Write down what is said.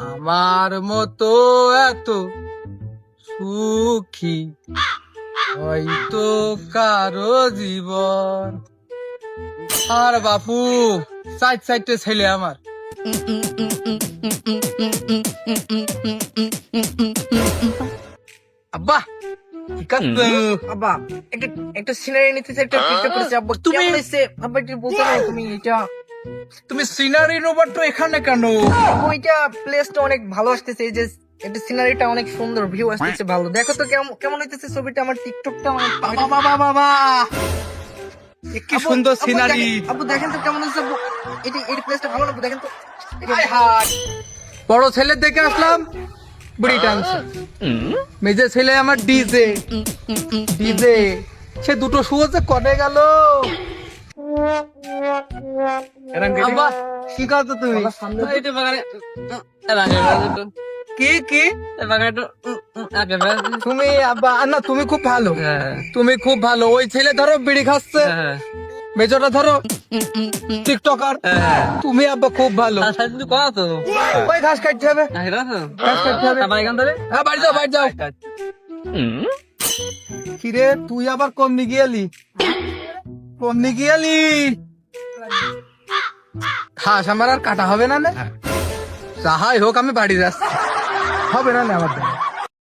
আমার মতো এত সুখী হয়তো কারো জীবন। আর বাপু সাইডে ছেলে আমার। আব্বা কি করছো? আব্বা একটা সিনারি নিতে চাই, একটা টিকটক করেছি আব্বা। তুমি- কেমন হয়েছে আব্বা একটু বলতে পারো তুমি? এটা তুমি সিনারি নোবার তো এখানে কেন? ওইটা প্লেসটা অনেক ভালো আসতেছে, এই যে এটা সিনারিটা অনেক সুন্দর, ভিউ আসতেছে ভালো। দেখো তো কেমন কেমন হইতেছে ছবিটা, আমার টিকটকটা অনেক বাবা বাবা বাবা কি সুন্দর সিনারি। আব্বু দেখেন তো কেমন হয়েছে আব্বু, এই প্লেসটা ভালো লাগবে, দেখেন তো। বড় ছেলে দেখে আসলাম বুড়ি টানছে, মেজে ছেলে আমার ডিজে ডিজে, সে দুটো শুয়ে যে কনে গেল। আব্বা কি করছো তুমি? কি কি তুমি? আব্বা না, তুমি খুব ভালো, তুমি খুব ভালো। ওই ছেলে ধরো বিড়ি খাচ্ছে, মেজোটা ধরো টিকটকার, তুমি আব্বা খুব ভালো। ওই ঘাস কাটতে হবে, ঘাস কাটতে হবে। হ্যাঁ বাড়ি যাও, বাড়ি যাও। কিরে তুই আবার কমনি গিয়ালি, কমনি গিয়ালি। ঘাস আমার আর কাটা হবে না, যাহাই হোক আমি বাড়ি যাচ্ছি, হবে না আমার দ্বারা।